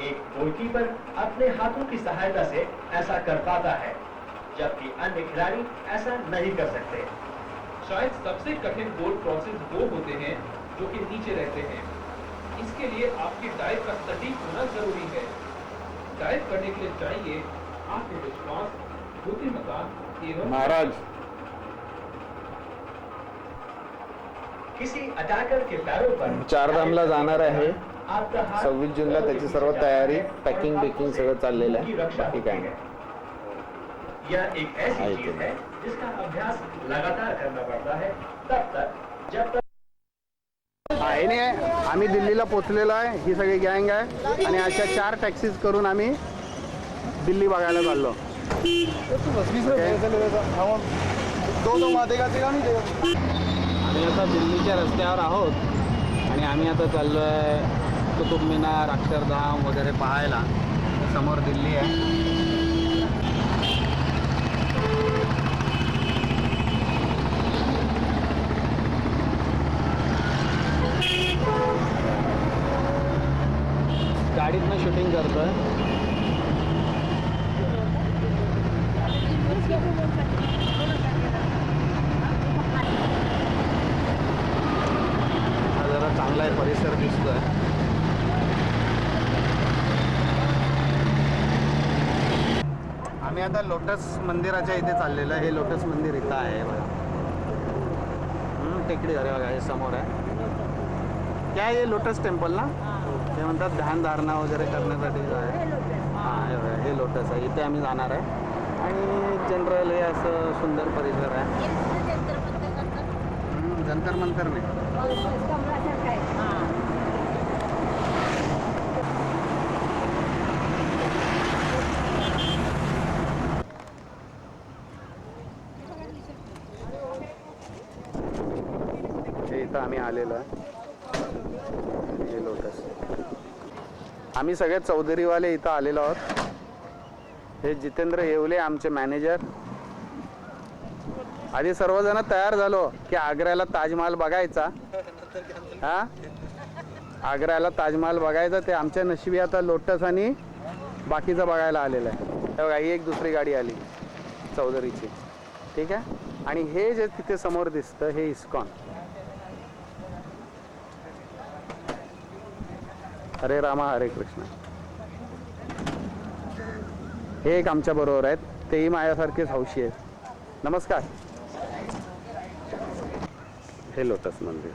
एक गोलकीपर अपने हाथों की सहायता से ऐसा कर पाता है, जबकि अन्य खिलाड़ी ऐसा नहीं कर सकते। शायद सबसे कठिन गोल क्रॉसेस वो होते हैं जो कि नीचे रहते हैं। इसके लिए आपकी डाइव का सटीक होना जरूरी है। डाइव करने के लिए चाहिए आत्मविश्वास, बुद्धिमत्ता एवं महाराज किसी अटैकर के पैरों पर चारधामला जाणार आहे। आपका हाथ 26 जूनला त्याची सर्व तयारी, पॅकिंग बिकिंग सगळं चाललेलं आहे, बाकी काय नाही। यह एक ऐसी चीज है जिसका अभ्यास लगातार करना पड़ता है तब तक जब तक। आहे नाही, आम्ही दिल्लीला पोहोचलेलो आहे। ही सगळी गँग आहे आणि अशा 4 टॅक्सीज करून आम्ही दिल्ली बघायला चाललो। आम्ही आता दिल्लीच्या रस्त्यावर आहोत आणि आम्ही आता चाललो आहे कुतुब मिनार, अक्षरधाम वगैरे पाहायला। समोर दिल्ली आहे। गाडीतनं शूटिंग करतोय। हा जरा चांगला आहे, परिसर दिसतोय। आम्ही आता लोटस मंदिराच्या इथे चाललेलो आहे। हे लोटस मंदिर इथं आहे बघा। टेकडी अरे बघा, हे समोर आहे। क्या आहे हे लोटस टेम्पल ना? ते म्हणतात ध्यान धारणा वगैरे करण्यासाठी आहे। हां, हे लोटस आहे। इथे आम्ही जाणार आहे आणि जनरल हे असं सुंदर परिसर आहे। जंतर मंतर नाही, इथं आम्ही आलेलो आहे। हे लोटस, आम्ही सगळे चौधरीवाले इथं आलेलो आहोत। हे जितेंद्र येवले आमचे मॅनेजर। आधी सर्वजण तयार झालो की आग्र्याला ताजमहाल बघायचा। हा, आग्र्याला ताजमहाल बघायचा। ते आमच्या नशिबी आता लोटस आणि बाकीचं बघायला आलेलं आहे। बघा, ही एक दुसरी गाडी आली चौधरीची, ठीक आहे। आणि हे जे तिथे समोर दिसतं हे इस्कॉन। हरे रामा हरे कृष्ण। हे एक आमच्या बरोबर आहेत, तेही माझ्यासारखेच हौशी आहेत। नमस्कार। हे लोटस मंदिर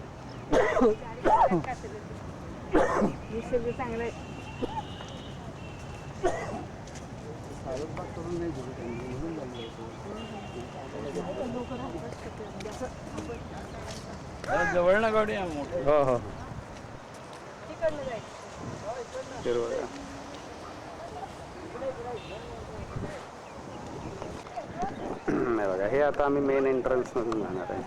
जवळ ना गाडी। हो हो, नाही बघा, हे आता आम्ही मेन एंट्रन्स मधून जाणार आहे।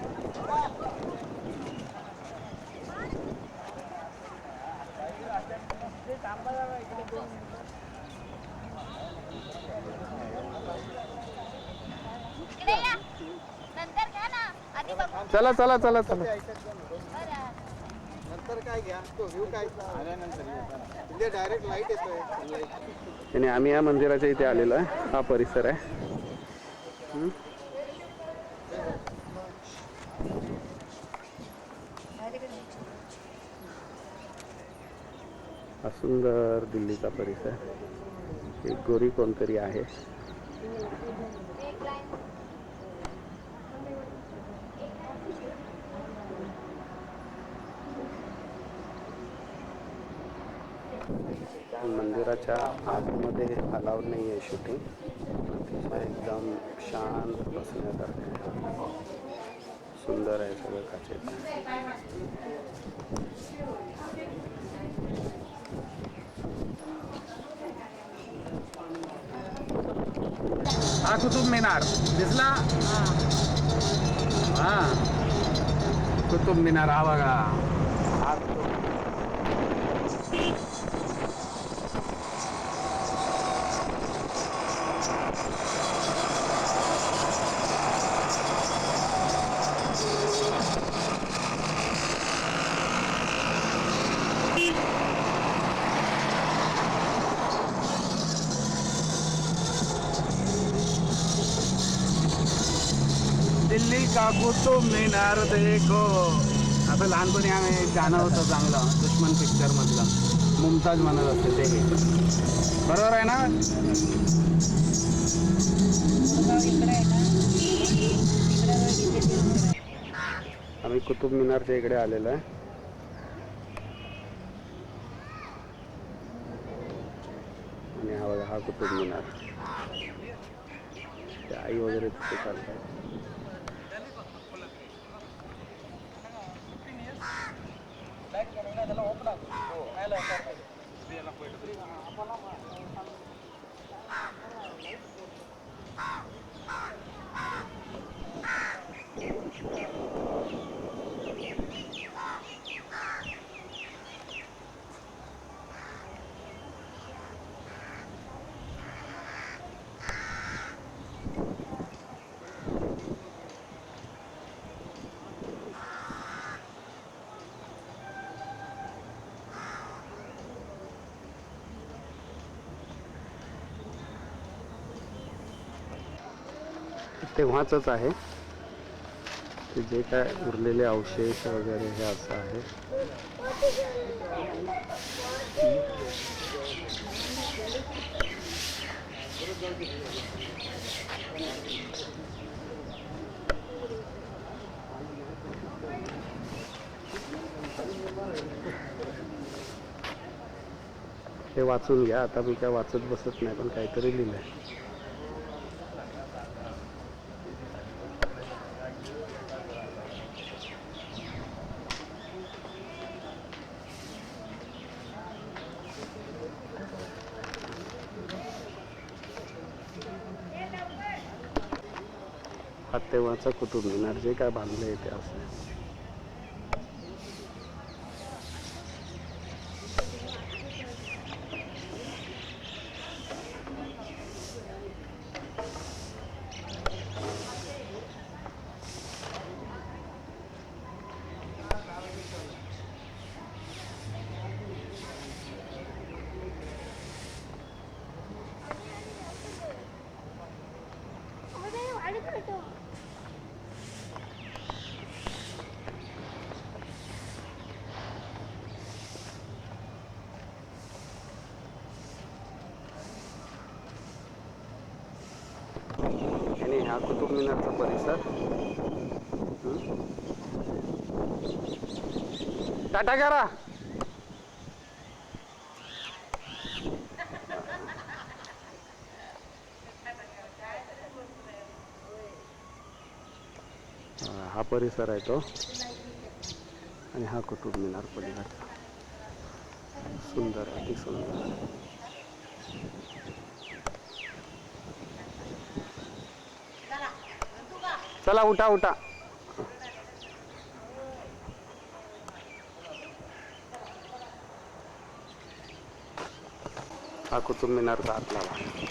चला चला चला चला, नंतर काय घ्या तो व्ह्यू काय आल्यानंतर म्हणजे डायरेक्ट लाईट येतोय। आणि आम्ही या मंदिराच्या इथे आलेलो आहे। हा परिसर आहे। हा सुंदर दिल्लीचा परिसर। एक गोरी कोणतरी आहे। मंदिराच्या आतमध्ये अलाउड नाही आहे शूटिंग। अतिशय एकदम शांत बसण्यासारखं सुंदर आहे सगळं काचेचं। हा कुतुब मिनार दिसला? हा, कुतुब मिनार हा बघा। दिल्ली का कुतुब मीनार देखो. असं लहानपणी आम्ही एक गाणं होतं चांगलं दुश्मन पिक्चर मधलं, मुमताज म्हणत असते ते. बरोबर आहे ना? आम्ही कुतुब मिनारच्या इकडे आलेलो आहे. आणि हा बघा, हा कुतुब मिनार. ते आई वगैरे तिथे चालतात. तेव्हाच आहे ते जे काय उरलेले अवशेष वगैरे हे असं आहे. हे वाचून घ्या. आता मी काय वाचत बसत नाही, पण काहीतरी लिहिलंय. हा तेव्हाचा कुतुब मिनार जे काय बांधलंय ते असं. आणि हा कुतुब मिनारचा परिसर. टाटा करा. हा परिसर आहे तो. आणि हा कुतुब मिनार पलीकडचा. सुंदर, अति सुंदर. चला उठा उठा. हा कुतुब मिनारचा आतला भाग.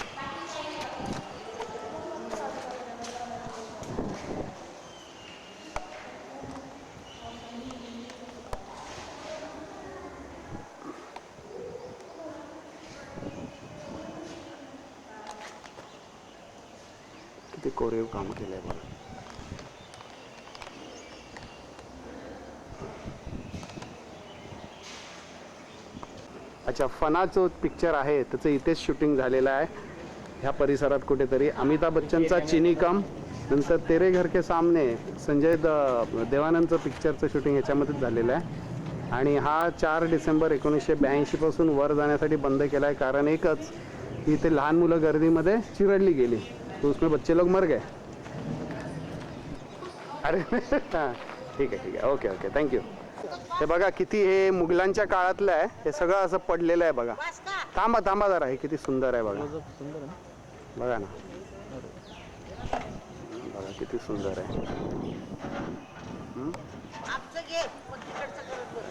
किती कोरीव काम केलंय बघा. अच्छा, फनाचं पिक्चर आहे त्याचं इथेच शूटिंग झालेलं आहे ह्या परिसरात कुठेतरी. अमिताभ बच्चनचा चिनी कम, नंतर तेरे घर के सामने संजय देवानंदचं पिक्चरचं शूटिंग ह्याच्यामध्येच झालेलं आहे. आणि हा 4 डिसेंबर 1982 पासून वर जाण्यासाठी बंद केला आहे. कारण एकच, इथे लहान मुलं गर्दीमध्ये चिरडली गेली, तो उसमें बच्चे लोग मर गए. अरे हां, ठीक आहे, ओके ओके, थँक्यू. हे बघा किती हे मुघलांच्या काळातलं आहे. हे सगळं असं पडलेलं आहे बघा. थांबा थांबा जरा. हे किती सुंदर आहे बघा. बघा ना, बघा किती सुंदर आहे.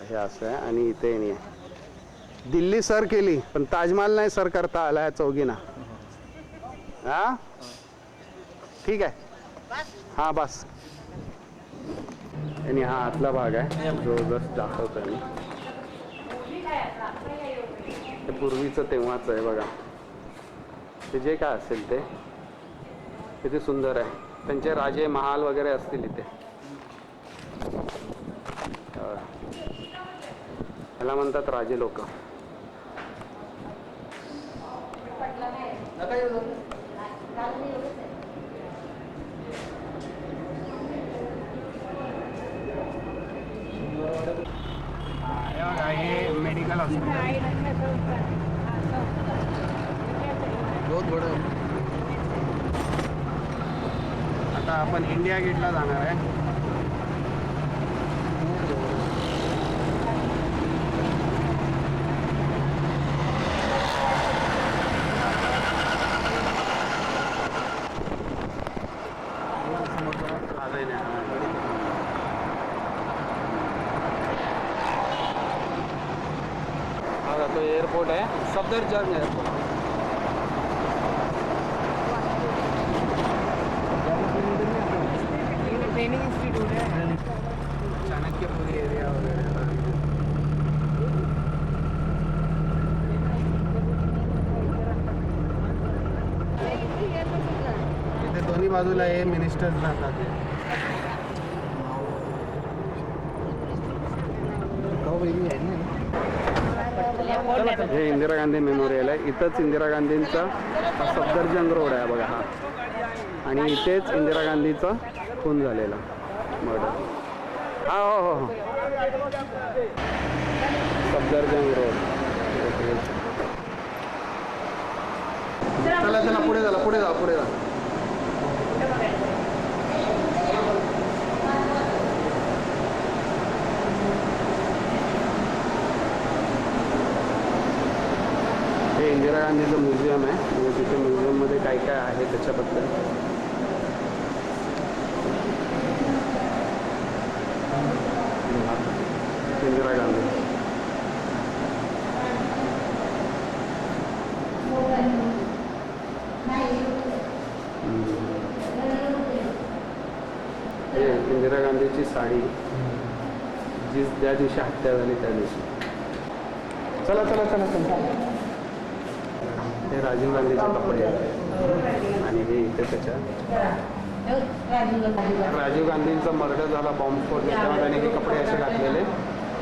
हे असं आहे. आणि इथे नाही दिल्ली सर केली, पण ताजमहल नाही सर करता आला या चौघींना. हा ठीक आहे, हा बस. आणि हा आतला भाग आहे जो जस्ट दाखवतोय मी. ते पूर्वीचं तेव्हाच आहे बघा. ते जे काय असेल ते किती सुंदर आहे. त्यांचे राजे महाल वगैरे असतील इथे. याला म्हणतात राजे लोक. हे मेडिकल हॉस्पिटल बहुत बड़ा. आता आपण इंडिया गेटला जाणार आहे. हा तो एअरपोर्ट आहे, सफदरजंग एअरपोर्ट. ट्रेनिंग इंस्टीट्यूट है. चाणक्यपुरी एरिया वगैरे. इथे दोन्ही बाजूला हे मिनिस्टर्स राहतात. हे इंदिरा गांधी मेमोरियल आहे. इथंच इंदिरा गांधींचा हा सफदरजंग रोड आहे बघा हा. आणि इथेच इंदिरा गांधीचा खून झालेला मर्डर. हा हो हो हो सफदरजंग रोड. चला चला पुढे झाला, पुढे जा, पुढे जा. हे इंदिरा गांधीचं म्युझियम आहे. म्हणजे तिथे म्युझियममध्ये काय काय आहे त्याच्याबद्दल. इंदिरा गांधी हे इंदिरा गांधीची साडी जी ज्या दिवशी हत्या झाली त्या दिवशी. चला चला चला चला. हे राजीव गांधीचे कपडे आहेत. आणि हे इथे त्याच्या राजीव गांधींचा मर्डर झाला, बॉम्बस्फोट, तेव्हा त्याने हे कपडे असे घातलेले.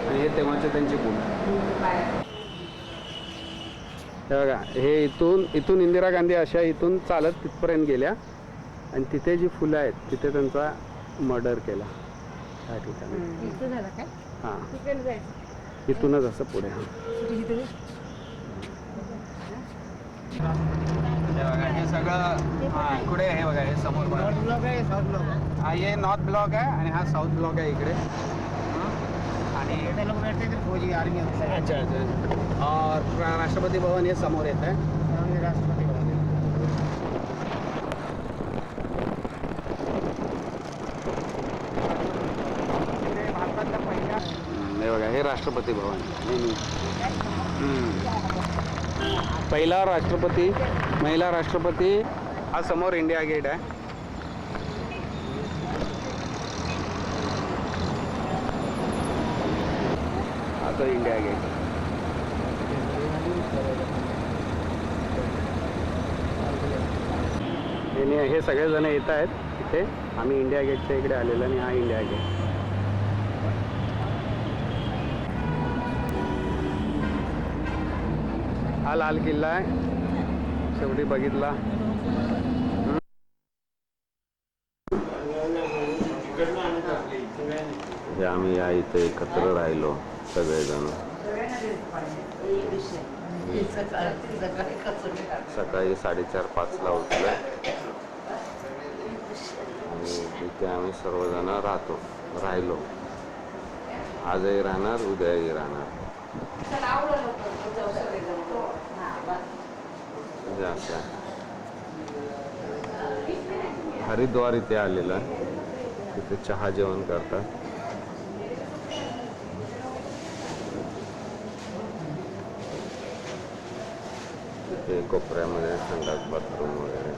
आणि हे तेव्हाचे त्यांचे बूट. हे बघा, हे इथून इंदिरा गांधी अशा इथून चालत तिथपर्यंत गेल्या. आणि तिथे जी फुलं आहेत तिथे त्यांचा मर्डर केला त्या ठिकाणी. हां इथूनच असं पुढे. हे सगळं इकडे हे बघा, हे समोर ब्लॉक आहे, साऊथ ब्लॉक आहे. हा हे नॉर्थ ब्लॉक आहे आणि हा साऊथ ब्लॉक आहे इकडे. आणि ते लोग बैठते थे फौजी आर्मी ऑफिसर. अच्छा अच्छा. और राष्ट्रपती भवन हे समोर येत आहे. राष्ट्रपती भवन आहे. भारतातला पहिला हे बघा, हे राष्ट्रपती भवन. पहिला राष्ट्रपती, महिला राष्ट्रपती हा समोर इंडिया गेट आहे. हा तो इंडिया गेट. हे सगळेजण येत आहेत इथे. आम्ही इंडिया गेटच्या इकडे आलेलो आणि हा इंडिया गेट. हा लाल किल्ला आहे. शेवटी बघितला. आम्ही या इथे एकत्र राहिलो सगळेजण. सकाळी 4:30-5ला उठलो आणि तिथे आम्ही सर्वजण राहिलो. आजही राहणार, उद्याही राहणार. असं हरिद्वार इथे आलेला आहे. तिथे चहा जेवण करतात. तिथे कोपऱ्यामध्ये संडास बाथरूम वगैरे.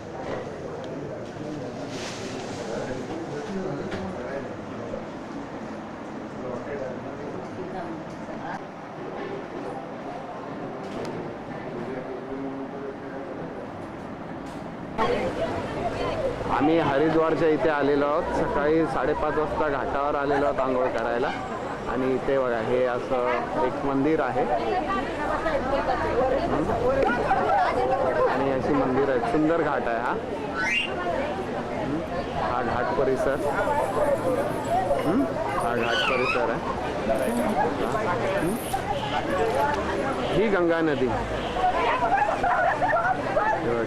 आम्ही हरिद्वारच्या इथे आलेलो आहोत. सकाळी 5:30 वाजता घाटावर आलेलो आहोत आंघोळ करायला. आणि इथे बघा हे असं एक मंदिर आहे आणि अशी मंदिर आहेत. सुंदर घाट आहे हा. हा घाट परिसर हा घाट परिसर आहे. ही गंगा नदी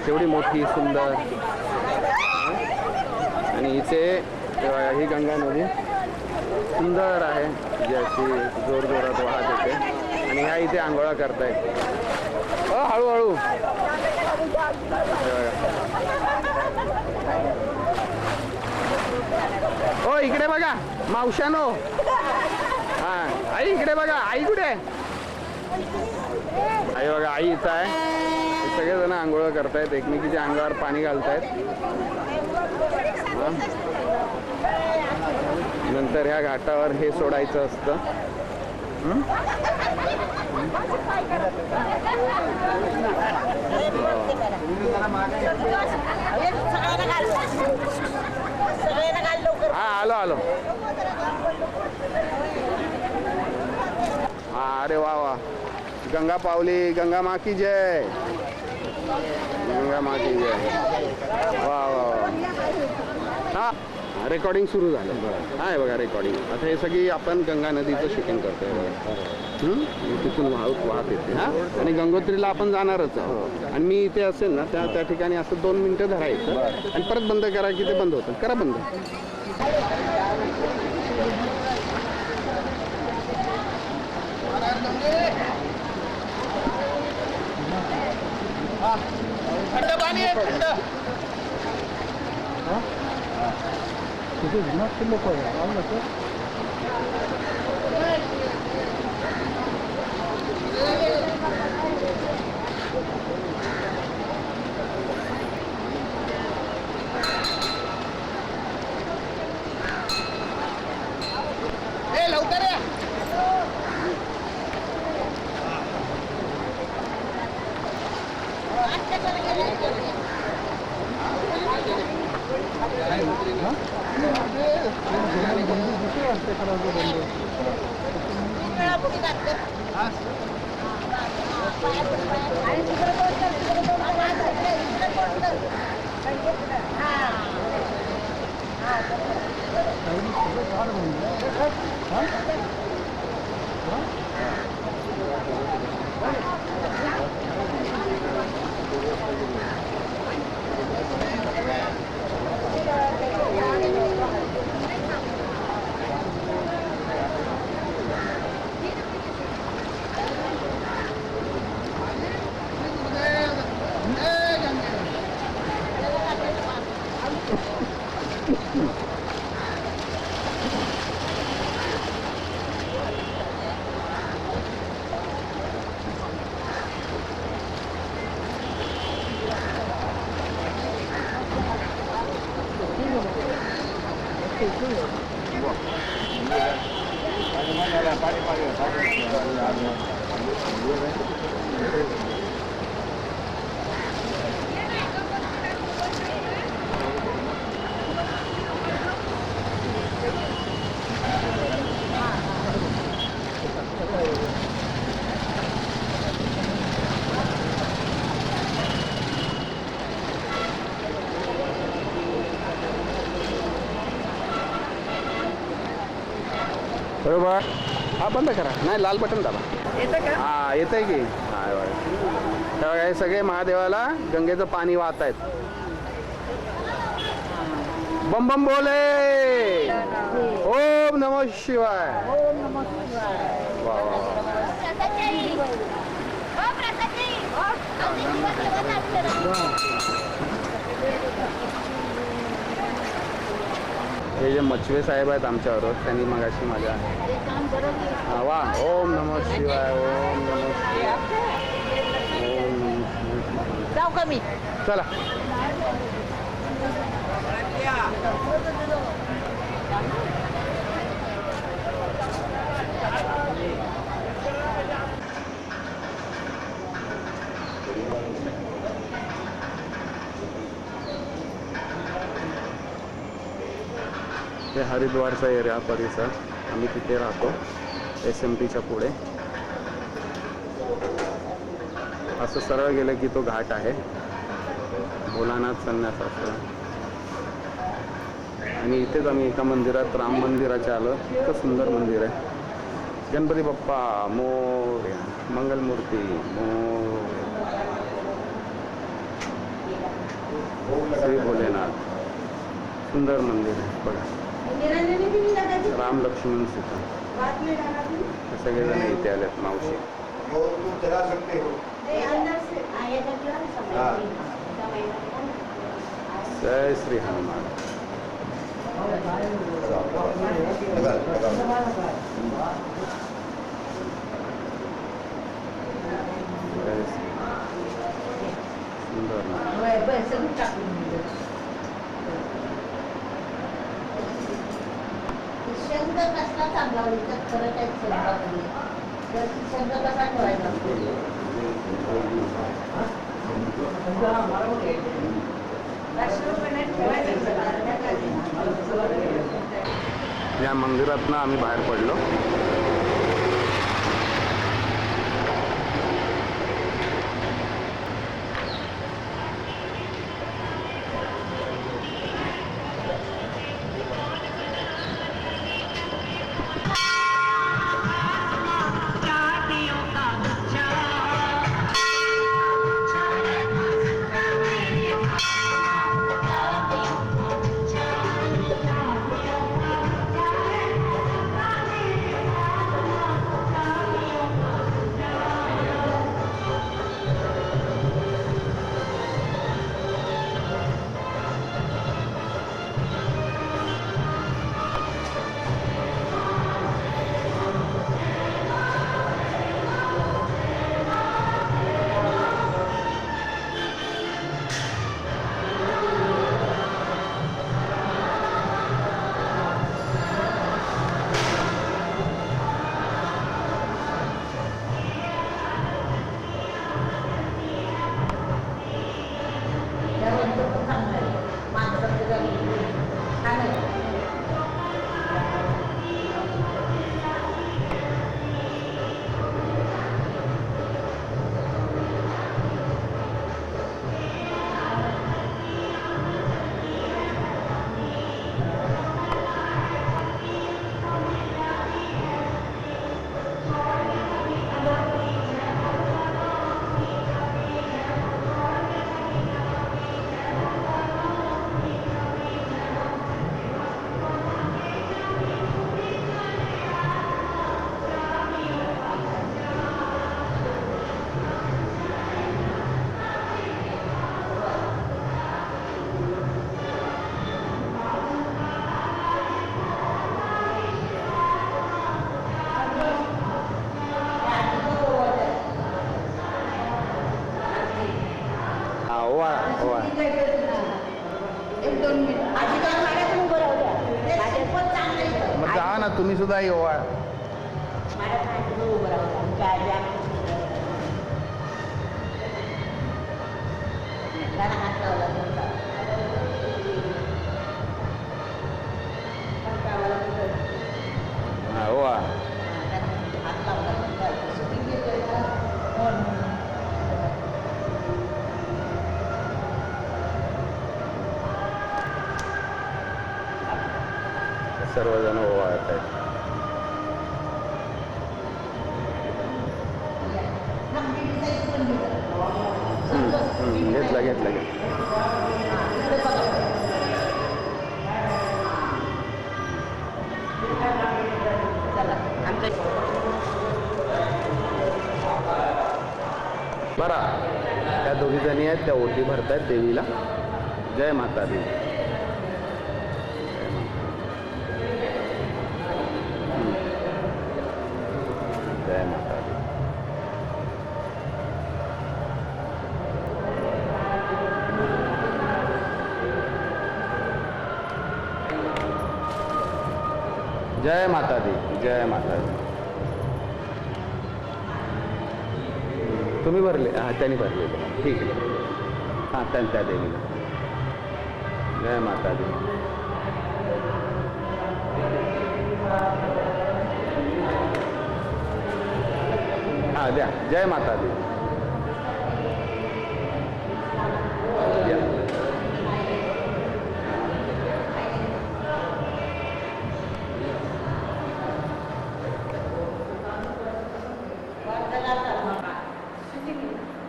केवढी मोठी सुंदर. आणि इथे ही गंगा नदी सुंदर आहे जी अशी जोरजोरात वाहत येते. आणि ह्या इथे आंघोळा करतायत. हळूहळू हो इकडे बघा मावशानो. हा आई इकडे बघा. आई कुठे आहे? आई बघा आई इथं आहे. सगळेजण आंघोळ करतायत एकमेकीच्या अंगावर पाणी घालतायत. नंतर ह्या घाटावर हे सोडायचं असतं. हा आलो आलो. हा अरे वा वा. गंगा पावली. गंगा माँ की जय. गंगा माँ की जय. वा वा वा. हा रेकॉर्डिंग सुरू झालं. हा आहे बघा रेकॉर्डिंग. आता हे सगळी आपण गंगा नदीचं शूटिंग करतोय. तिथून वाहत येते. हा आणि गंगोत्रीला आपण जाणारच आहोत. आणि मी इथे असेल ना त्या ठिकाणी असं 2 मिनिटं धरायचं आणि परत बंद करा की ते बंद होतं. करा बंद. थंड पाणी आहे थंड. लवकर या. बरोबर. हा बंद करा. नाही लाल बटन दाबा. हा येतंय की. हा बघा हे सगळे महादेवाला गंगेचं पाणी वाहत आहेत. बम बम बोले. ओम नमः शिवाय. वा वा. हे जे मचवे साहेब आहेत आमच्याबरोबर त्यांनी मगाशी माझ्या वा ओम नमः शिवाय. ओम नमः शिवाय. ओम नमः. जाऊ का मी? चला. हे हरिद्वारचा एरिया परिसर, आम्ही तिथे राहतो SMTच्या पुढे. असं सरळ गेलं की तो घाट आहे, भोलानाथ संन्यास आश्रम. आणि इथेच आम्ही एका मंदिरात, राम मंदिराच्या आलो. इतकं सुंदर मंदिर आहे. गणपती बाप्पा मोरया, मंगलमूर्ती मोरया, श्री भोलेनाथ. सुंदर मंदिर आहे बघा. राम लक्ष्मण सीता हे सगळेजण इथे आलेत. मावशी वो तुम चला सकते हो. जय श्री हनुमान. जय श्री सुंदर ना. शंख कसला चांगला होईल तर खरं त्यात शंखामध्ये तर शंख कसा ठेवायचा. या मंदिरातनं आम्ही बाहेर पडलो. मग जा ना तुम्ही सुद्धा ओवाळ. ओवाळ. सर्वजण ओवाळत आहेत. घेतला घेतला घेतला. बरा त्या दोघी जणी आहेत, त्या ओटी भरतायत देवीला. जय माता दी. जय माता दी. जय माता दी. जय माता दी. तुम्ही भरले? हां त्यांनी भरले. ठीक आहे. हां त्या देवीला. जय माता दी. हा द्या. जय माता दी. या.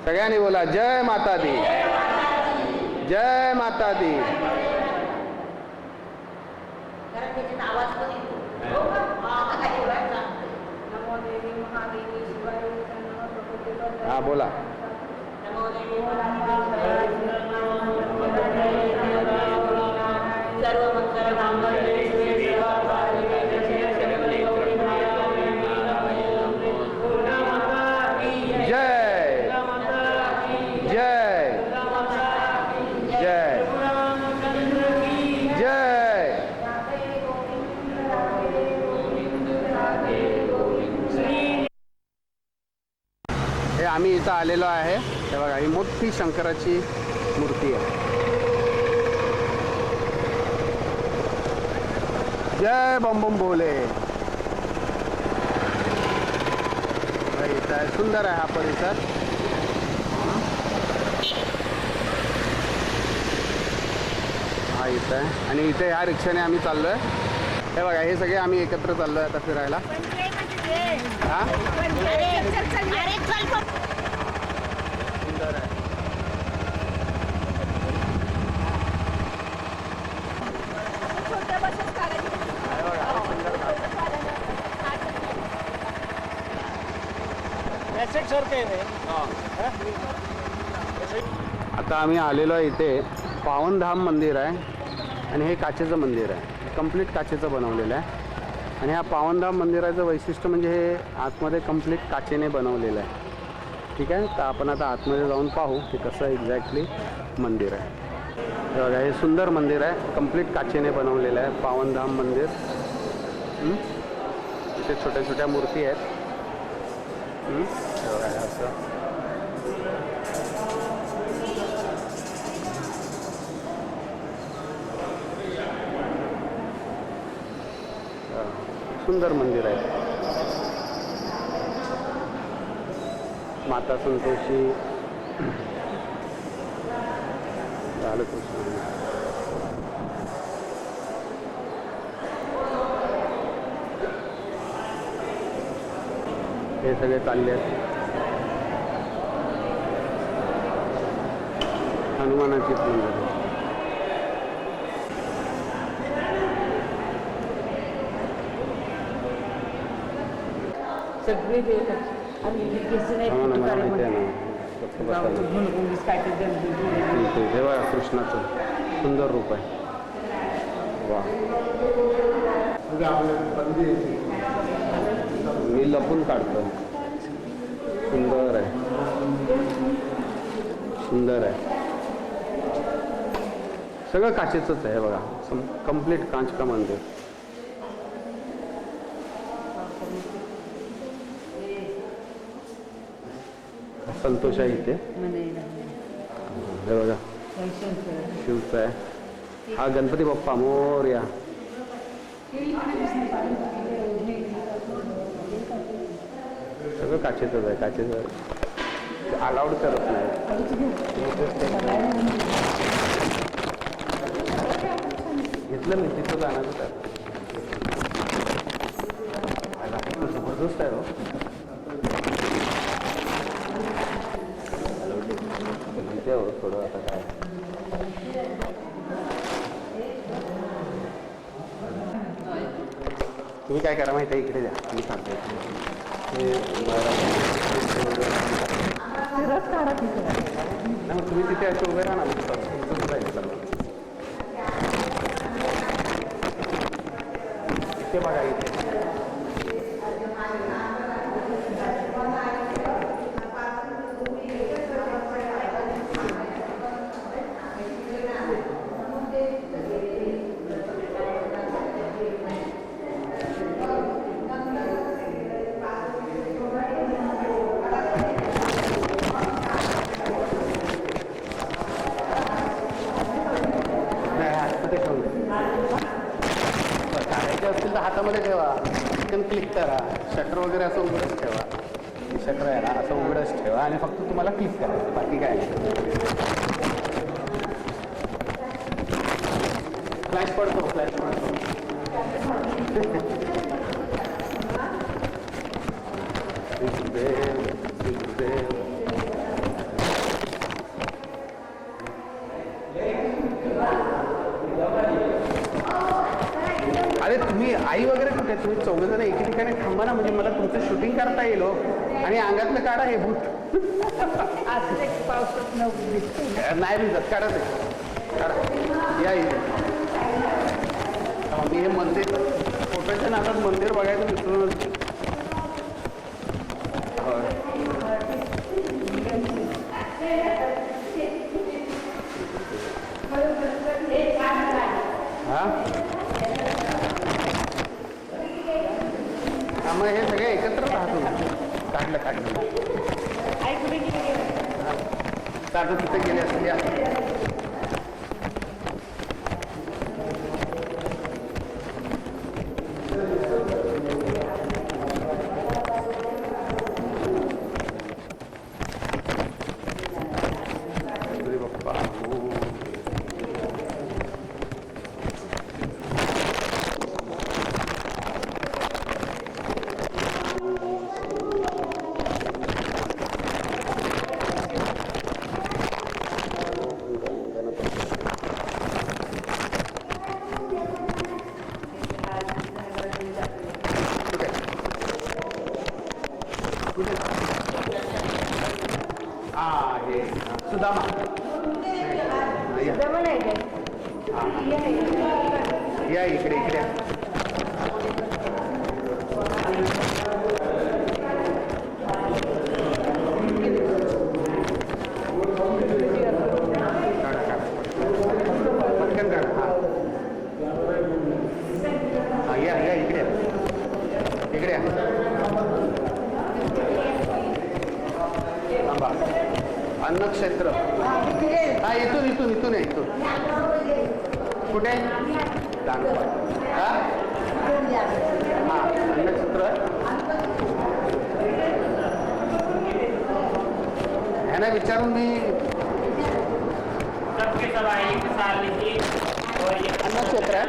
सगळ्यांनी बोला जय माता दी. जय माता दी. कारण त्याच्यात आवाज पण येतो. नमो देवी महादेवी शिवाय हा बोला. सर्व मंगल मांगल्ये शिवे सर्वार्थसाधिके शरण्ये गौरी जय जय जय जय. हे आम्ही इथं आलेलो आहे. हे बघा ही मोठी शंकराची मूर्ती आहे. जय बम बम भोले. इथं आहे. सुंदर आहे हा परिसर. हा इथं आहे आणि इथे ह्या रिक्षाने आम्ही चाललोय. हे बघा हे सगळे आम्ही एकत्र चाललोय आता फिरायला. हा सुंदर आहे. आता आम्ही आलेलो आहे इथे पावनधाम मंदिर आहे आणि हे काचेचं मंदिर आहे. कंप्लीट काचेचं बनवलेलं आहे आणि ह्या पावनधाम मंदिराचं वैशिष्ट्य म्हणजे हे आतमध्ये कंप्लीट काचेने बनवलेलं आहे. ठीक आहे. तर आपण आता आतमध्ये जाऊन पाहू की कसं एक्झॅक्टली मंदिर आहे. हे बघा हे सुंदर मंदिर आहे. कंप्लीट काचेने बनवलेलं आहे पावनधाम मंदिर. इथे छोट्या छोट्या मूर्ती आहेत. हे बघा हे असं सुंदर मंदिर आहे. माता संतोषी बालकृष्ण. हे सगळे चालले आहेत. हनुमानाची मंदिर आहे. सगळे देतात आणि मला माहिती आहे ना. हे बघा कृष्णाचं सुंदर रूप आहे. वा मी लपून काढतो. सुंदर आहे. सुंदर आहे. सगळं काचेचंच आहे. बघा कंप्लीट कांच का मंदिर. संतोष आहे इथे. हे बघा शिवचं आहे. हा गणपती बाप्पा मोरया. सगळं काचेचंच आहे. काचेचं अलाउड करत नाही. घेतलं मी तिथं जाणार जबरदस्त आहे हो. थोडं आता काय तुम्ही काय करा माहिती आहे. इकडे द्या मी सांगतो. तुम्ही तिथे असे उभे राहा ना. इथे बघा इथे लॉकमध्ये ठेवा, चिकन क्लिक करा, शटर वगैरे असं उघडच ठेवा. शटर आहे ना असं उघडच ठेवा आणि फक्त तुम्हाला क्लिक करायचं, बाकी काय नाही. फ्लॅश पडतो, फ्लॅश पडतो. अरे तुम्ही आई वगैरे कुठे, तुम्ही चौघजण एके ठिकाणी थांबा ना, म्हणजे मला तुमचं शूटिंग करता येईल हो. आणि अंगातलं काढा हे बूट. नाही भिजत, काढा ते, काढा. या इथे मी हे मंदिर फोटोच्या नादात मंदिर बघायचं विसरून. हा मग हे सगळे एकत्र राहतो. काढलं ताटं तिथे गेले असतील. या सुदामा या इकडे इकडे. पटकन काढ. हा या या इकडे इकडे. थांबा. अन्नक्षेत्र. हा इथून इथून इथून आहे इथून. कुठे हा अन्नक्षेत्र ह्यांना विचारून मी अन्नक्षेत्र आहे.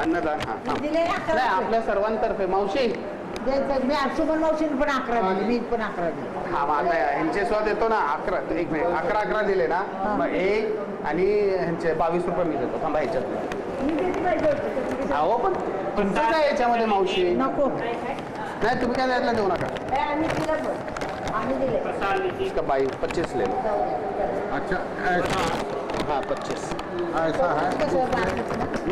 अन्नदान. हा नाही आपल्या सर्वांतर्फे. मावशी मी अंशुमन मावशीने पण 11 दिली, मी पण 11 दिली. हा मग आता ह्यांचे स्वाद येतो ना 11. एक मिनिट 11 दिले ना मग एक आणि ह्यांचे 22 रुपये मी देतो. थांबा ह्याच्यात. हो पण तुमचं काय याच्यामध्ये मावशी? नको नाही तुम्ही काय द्यायला देऊ नका. आम्ही दिले इसका 25 ले लो. अच्छा ऐसा हाँ 25. ऐसा है,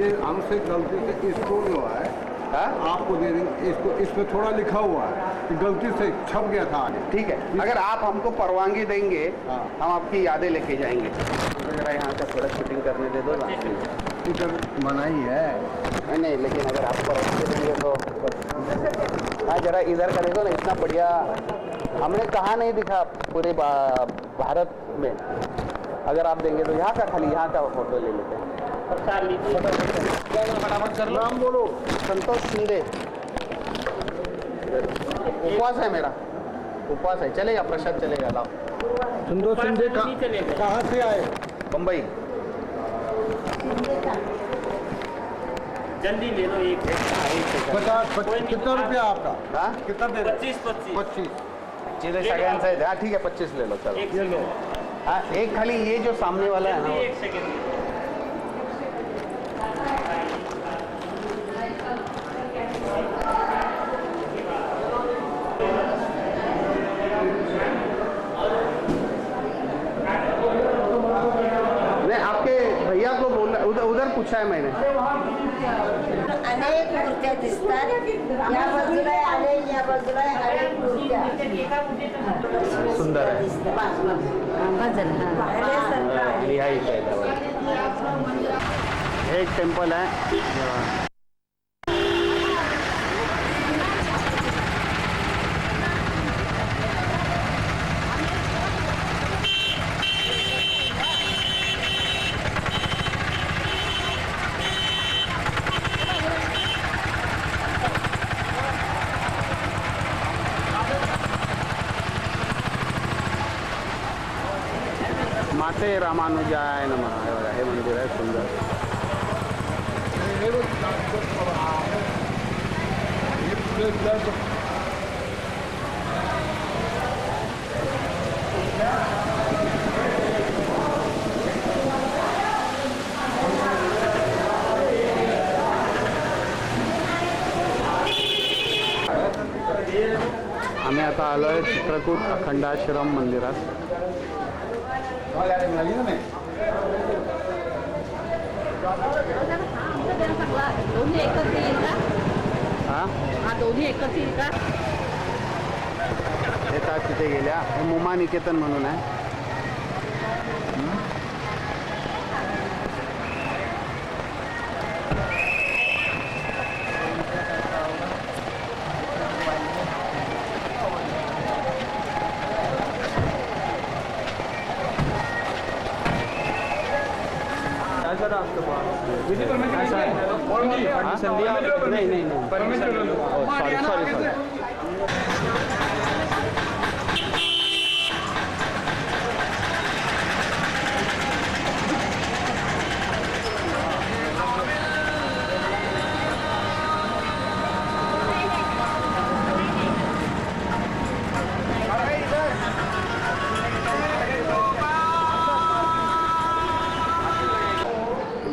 ये हमसे गलती से इसको जो है हाँ आपको दे देंगे. इसको इसमें थोड़ा लिखा हुआ है कि गलती से छप गया था आगे. ठीक है. अगर आप हमको परवानगी देंगे हाँ. हम आपकी यादें लेके जाएंगे. जरा यहाँ का थोड़ा शूटिंग करने दे दो ना. इधर मनाही है. नहीं लेकिन अगर आप परवानगी देंगे तो हाँ जरा इधर का देखो ना. इतना बढ़िया हमने कहाँ नहीं दिखा पूरे भारत में. अगर आप देंगे तो यहाँ का खाली यहाँ का फोटो ले लेते हैं. फटाफट कर लो. नाम बोलो. संतोष शिंदे. उपवास है मेरा. उपवास है. चलेगा प्रसाद चलेगा. लाओ. संतोष शिंदे कहाँ से आए? बम्बई. जल्दी ले लो. एक 50 कितना रुपया आपका? हाँ कितना दे? 25. चीजें सगळ्यांचा आहे. हाँ ठीक है 25 ले लो. चलो एक लो. हाँ एक खाली ये जो सामने वाला है ना. एक सेकंड. नहीं आपके भैया को बोला उधर पूछा है मैंने. अनेक मूर्त्या दिसतात. या बाजूला आले, या बाजूला अनेक मूर्त्या सुंदर आहे. लिहायचं आहे त्यावर. हे एक टेम्पल आहे. माते रामानुजाय नमः. हे बघा, हे मंदिर आहे सुंदर. आम्ही आता आलोय चित्रकूट अखंडाश्रम मंदिरात. दोन्ही एकत्र येईल का? हा हा दोन्ही एकत्र येईल का? येतात तिथे गेल्या. हे मुमा निकेतन म्हणून आहे. नाही सॉरी.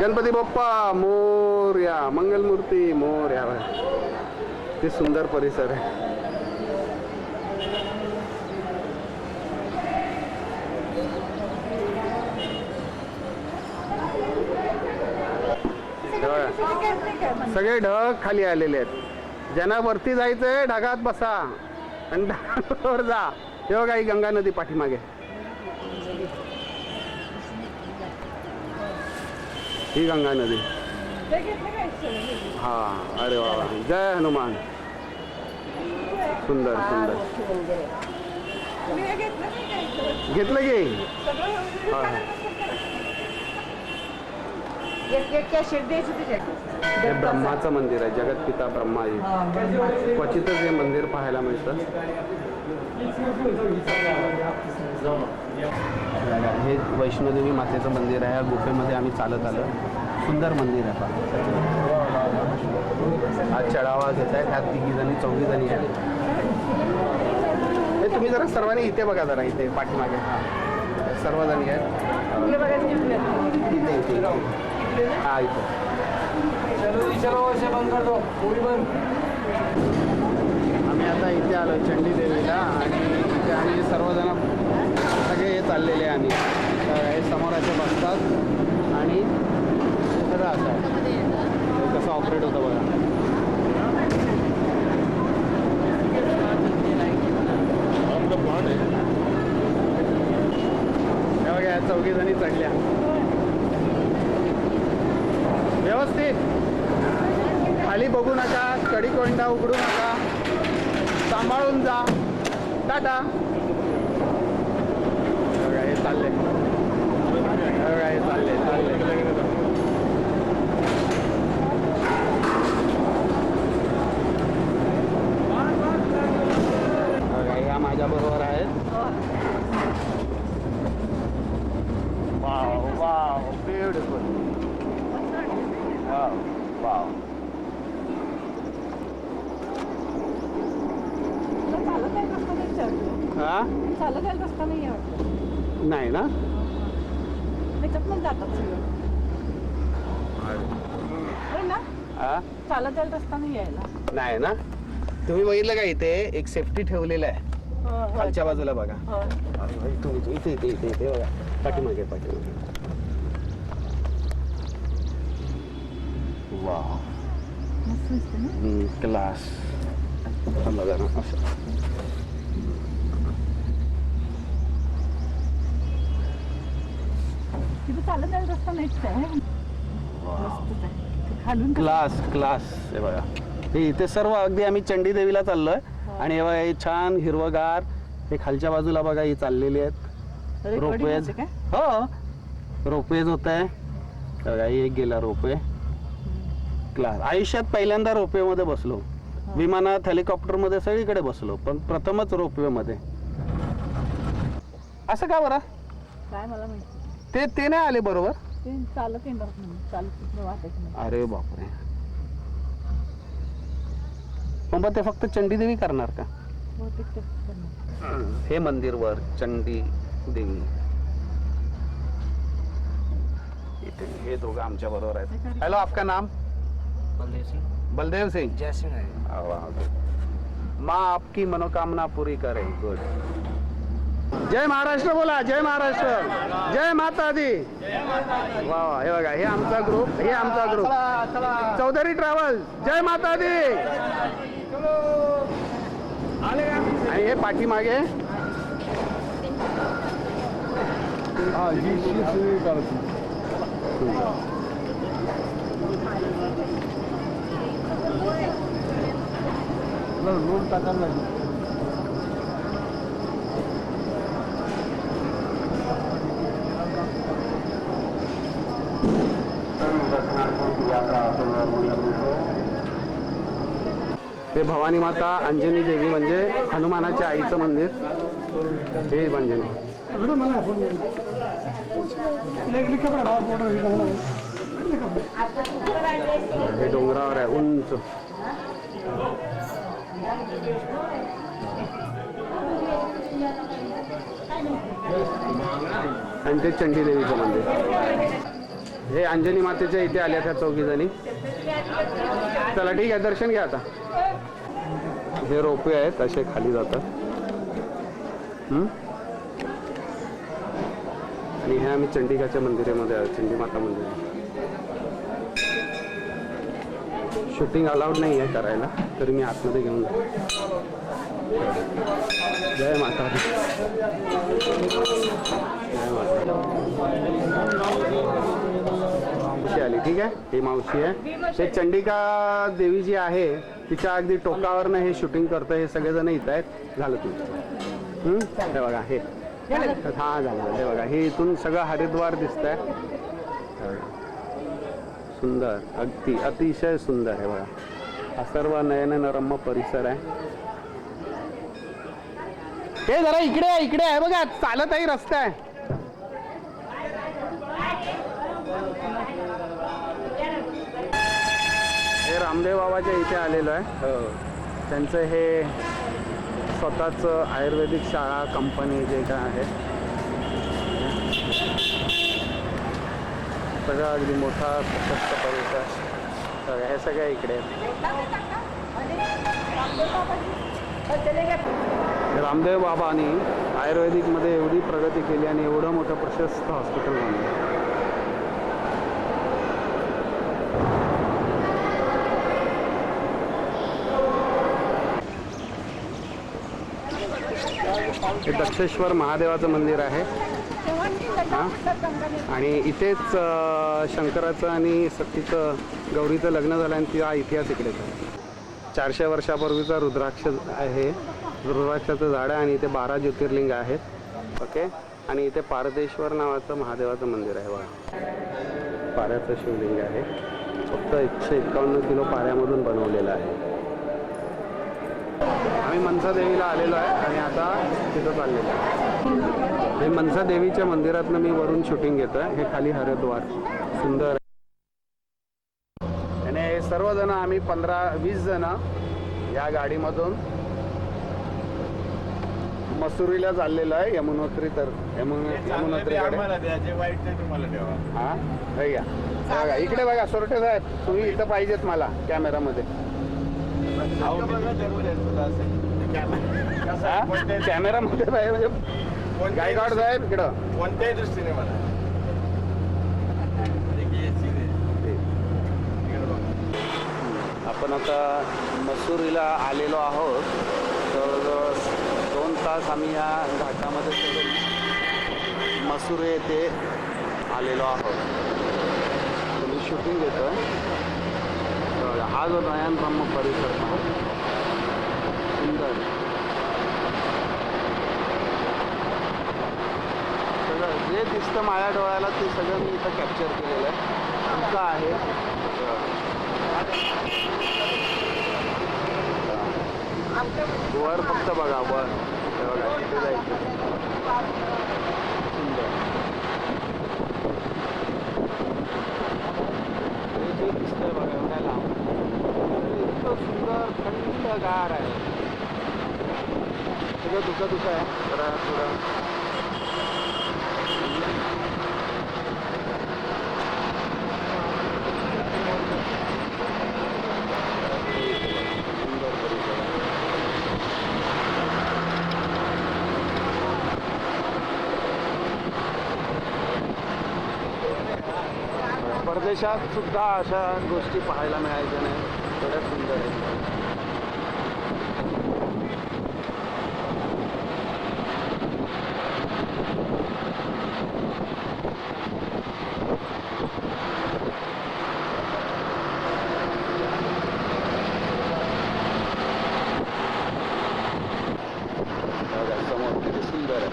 गणपती बाप्पा मोरया, मंगलमूर्ती मोरया. ते सुंदर परिसर आहे. सगळे ढग खाली आलेले आहेत. ज्यांना वरती जायचंय ढगात बसा आणि ढगावर जा. हे बघा, ही गंगा नदी पाठीमागे. ही गंगा नदी. हा, अरे वा, जय हनुमान. सुंदर सुंदर. घेतलं की हे ब्रह्माचं मंदिर आहे. जगतपिता ब्रह्माजी. क्वचितच हे मंदिर पाहायला मिळतं. हे वैष्णोदेवी मातेचं मंदिर आहे. या गुफेमध्ये आम्ही चालत आलो. सुंदर मंदिर आहे. आज चढावा घेत आहेत. ह्यात 3 जणी आहेत. हे तुम्ही जरा सर्वांनी इथे बघा, जरा इथे पाठीमागे. हां, सर्वजणी आहेत. इथे हा, इथे. आम्ही आता इथे आलो चंडी देवीला आणि इथे आम्ही सर्वजण सगळे चाललेले आम्ही. तर हे समोराचे बसतात आणि सगळं असं आहे. कसं ऑपरेट होतं बघा. हे बघा, या 4 जणी चढल्या व्यवस्थित. खाली बघू नका, कडीकोंडा उघडू नका, सांभाळून जा. टाटा. हे चालले, हे चालले चालले. ह्या माझ्या बरोबर आहेत. Wow wow, beautiful. Wow wow. हा, चालत यायला रस्ता नाही आहे. नाही ना. त्याच्यात जातात सगळं ना. हा, चालत यायला रस्ता नाही यायला. नाही ना. तुम्ही बघितलं का इथे एक सेफ्टी ठेवलेलं आहे खालच्या बाजूला बघा. इथे इथे इथे इथे बघा, पाठीमागे पाठीमागे. Wow, class. बघा ना असं. तिथे चालत जायला रस्ता नाहीच आहे. खालून क्लास क्लास. हे बघा, हे इथे सर्व अगदी आम्ही चंडी देवीला चाललोय आणि हे छान हिरवगार. हे खालच्या बाजूला बघा, ही चाललेली आहेत रोपवेज. हो, रोपवेज होत आहे बघा. एक गेला रोपवे. क्लास. आयुष्यात पहिल्यांदा रोपवे मध्ये बसलो. विमानात, हेलिकॉप्टर मध्ये सगळीकडे बसलो, पण प्रथमच रोपवे मध्ये. असं का बरं? काय मला माहिती ते नाही आले बरोबर. ते चालत येणार नाही, चालत तिथलं वाटायचं नाही. अरे बापरे. मग ते फक्त चंडी देवी करणार का? बहुतेक तेच करणार. हे मंदिर वर चंडी देवी. इथे हे दोघं आमच्या बरोबर आहेत. हॅलो, आपका नाम? बलदेव सिंह. जय सिंह है. माँ आपकी मनोकामना पूरी करे. गुड. जय महाराष्ट्र बोला. जय महाराष्ट्र. जय माता दी. वा वा. हे बघा, हे आमचा ग्रुप, हे आमचा ग्रुप चौधरी ट्रॅव्हल. जय माता दी. आणि हे पाठीमागे लोड टाकायला हे भवानी माता अंजनी देवी म्हणजे हनुमानाच्या आईचं मंदिर. हे अंजनी. हे डोंगरावर आहे उंच. आणि ते चंडी देवीचं मंदिर. हे अंजनी मातेच्या इथे आल्या त्या चौघी जणी. चला ठीक आहे, दर्शन घ्या आता. हे रोपवे आहेत, असे खाली जातात. आणि हे आम्ही चंडिकाच्या मंदिरामध्ये आहे, चंडी माता मंदिर. शूटिंग अलाउड नाही आहे करायला, तरी मी आतमध्ये घेऊन जातो. जय माता दी. जय माता. मावशी आली. ठीक आहे, ही मावशी आहे. हे चंडिका देवी जी आहे तिच्या अगदी टोकावरनं हे शूटिंग करतं. हे सगळेजण इथं आहेत. झालं तुम्ही. हे बघा, हे हा झालं. हे बघा, हे इथून सगळं हरिद्वार दिसतंय. सुंदर, अगदी अतिशय सुंदर आहे बघा. हा सर्व नयनरम्य परिसर आहे. हे जरा इकडे इकडे आहे बघा, चालतही रस्ता आहे. हे रामदेव बाबाच्या इथे आलेलो आहे. त्यांचं हे स्वतःचं आयुर्वेदिक शाळा कंपनी जे काय आहे सगळं अगदी मोठा प्रशस्त परिसर. हे सगळ्या इकडे रामदेव बाबांनी आयुर्वेदिकमध्ये एवढी प्रगती केली आणि एवढं मोठं प्रशस्त हॉस्पिटल बांधलं. हे दक्षेश्वर महादेवाचं मंदिर आहे. आणि इथेच शंकराचं आणि सतीचं गौरीचं लग्न झालं आणि हा इतिहास इकडेच आहे. 400 वर्षापूर्वीचा रुद्राक्ष आहे. रुद्राक्षाचं झाड आहे आणि इथे 12 ज्योतिर्लिंग आहेत. ओके. आणि इथे पारदेश्वर नावाचं महादेवाचं मंदिर आहे बघा. पाऱ्याचं शिवलिंग आहे. फक्त 151 किलो पाऱ्यामधून बनवलेलं आहे. आम्ही मनसा देवीला आलेलो आहे आणि आता तिथं चाललेलो आहे. हे मनसा देवीच्या मंदिरातनं मी वरून शूटिंग घेतो आहे. हे खाली हरिद्वार सुंदर आहे. आणि हे सर्वजण आम्ही 15-20 जण या गाडीमधून मसुरीला चाललेलो आहे. यमुनोत्री तर यमुनोत्रीकडे. हां हे घ्या. बघा इकडे बघा सोरटे साहेब, तुम्ही इथं पाहिजेत मला कॅमेरामध्ये. कॅमेरामध्ये पाहिजे म्हणजे गायकवाड साहेब इकडं कोणत्याही दृष्टीने मला आपण आता मसुरीला आलेलो आहोत. जवळजवळ 2 तास आम्ही या घाटामध्ये चढून मसुरी येथे आलेलो आहोत. मी शूटिंग घेतो आहे. हा जो नयनरम्य परिसर सुंदर सगळं जे दिसतं माझ्या डोळ्याला ते सगळं मी इथं कॅप्चर केलेलं आहे. इतकं आहे. वर फक्त बघा वर. बघा तिथे जायचं. सुंदर. हे जे दिसतंय बघा एवढ्या लांब, इतकं सुंदर थंडगार आहे. सगळं धुकं आहे जरा थोडं. सुंदर परिसर आहे. परदेशात सुद्धा अशा गोष्टी पाहायला मिळायच्या नाही. थोड्या सुंदर आहेत. बघा समोर किती सुंदर आहे.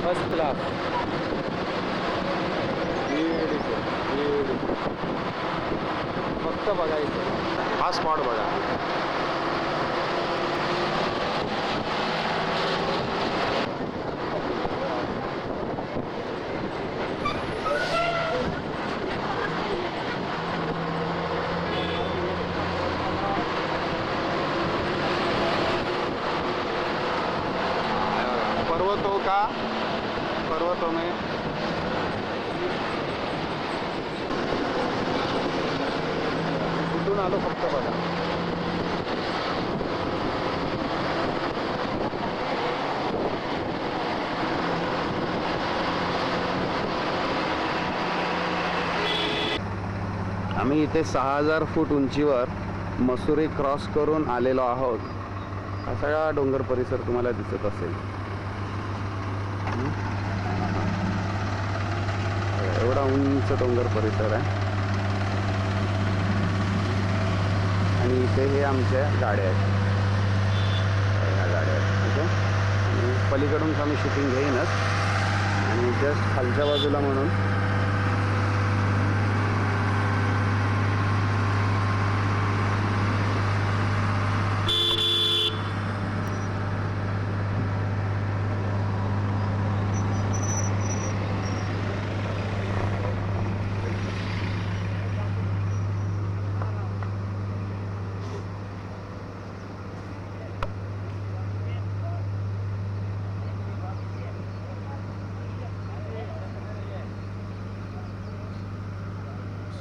First class. फक्त बघायचं हा स्पॉट बघा. पर्वतों में कुठून आलो फक्त बघा. आम्ही इथे 6000 फूट उंचीवर मसुरी क्रॉस करून आलेलो आहोत. हा सगळा डोंगर परिसर तुम्हाला दिसत असेल. एवढा उंच डोंगर परिसर आहे. आणि इथे हे आमच्या गाड्या आहेत. ह्या गाड्या आहेत ठीक आहे. आणि पलीकडून आम्ही शूटिंग घेईनच. आणि जस्ट खालच्या बाजूला म्हणून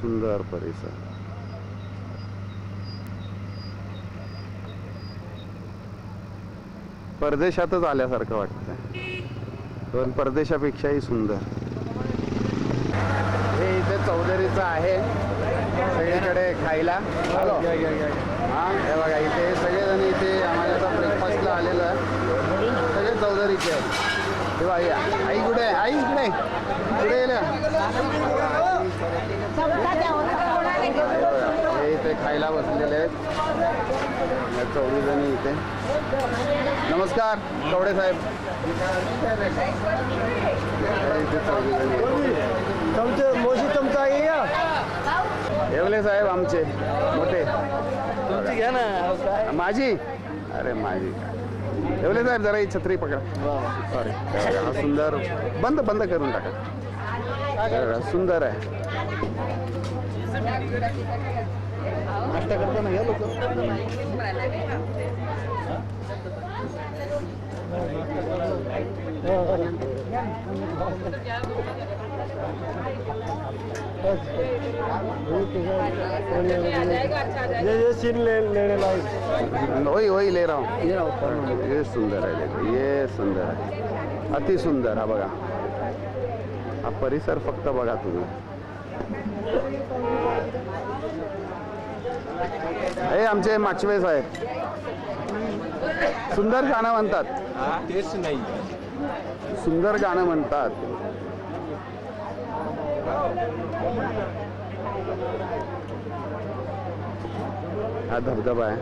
सुंदर परिसर. परदेशातच आल्यासारखं वाटतंय. पण परदेशापेक्षाही सुंदर. हे इथे चौधरीचं आहे सगळीकडे खायला. हां हे बघा इथे सगळेजण इथे आम्हाला आता ब्रेकफास्टला आलेलं आहे. सगळे चौधरीचे आहेत. हे बाई आई कुठे आहे? आई इकडे कुठे गेल्या? हे इथे खायला बसलेले आहेत. चौघीजणी इथे. नमस्कार कवडे साहेब. इथे चौघीजणी. मोशी चमचा येवले साहेब आमचे मोठे. तुमची घ्या ना. माझी अरे माझी येवले साहेब जरा ही छत्री पकडा. सॉरी. सुंदर बंद बंद करून टाका. सुंदर आहे. नाश्ता करताना घ्या लोक. ये सीन लेने लायक. वही ले रहा हूँ. ये सुंदर है. देखो ये सुंदर है. अति सुंदर. हा बघा हा परिसर फक्त बघा तुम्ही. हे आमचे माचवे साहेब सुंदर गाणं म्हणतात. तेच नाही. सुंदर गाणं म्हणतात. हा धबधबा आहे.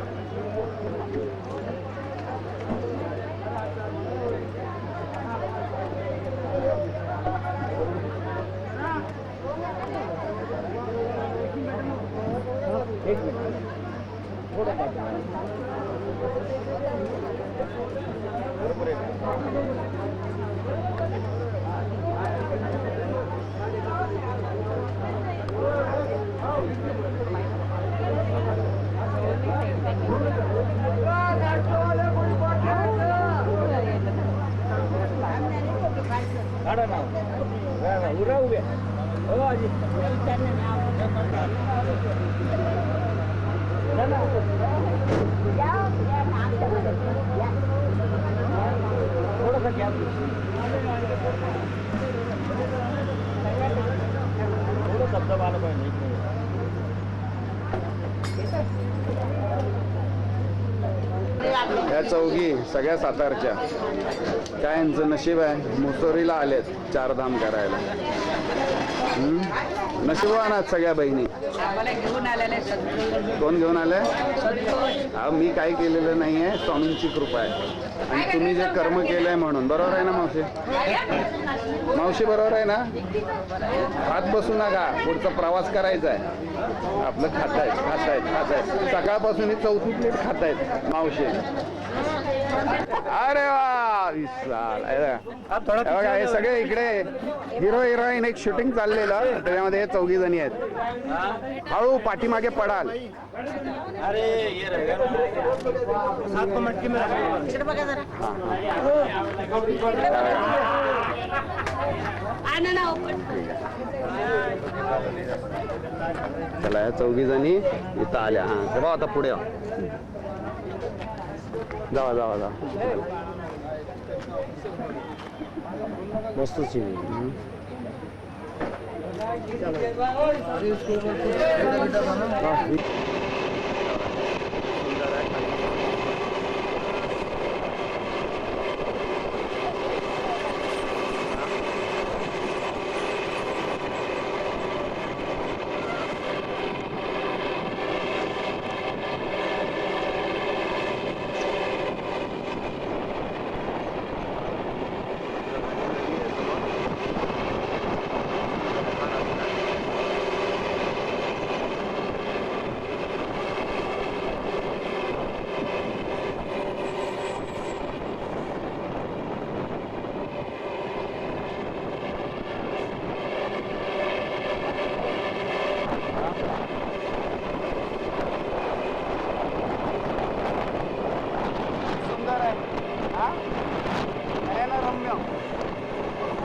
या चौघी सगळ्या सातारच्या, काय यांचं नशीब आहे, मुसोरीला आलेत चारधाम करायला. नशिबवान आहात सगळ्या बहिणी. घेऊन आलेले कोण घेऊन आले? मी काही केलेलं नाही आहे, स्वामींची कृपा आहे. आणि तुम्ही जे कर्म केलंय म्हणून. बरोबर आहे ना मावशी? मावशी बरोबर आहे ना? हात बसू नका, पुढचा प्रवास करायचा आहे. आपलं खातायत. सकाळपासून ही चौथी प्लेट खातायत मावशी. अरे वा विशाल. बघा हे सगळे इकडे हिरो हिरोईन एक शूटिंग चाललेलं, त्याच्यामध्ये हे 4 जणी आहेत. हळू पाठीमागे पडाल. चला या 4 जणी इथं आल्या. हा तेव्हा आता पुढे जावा. मस्त सीन.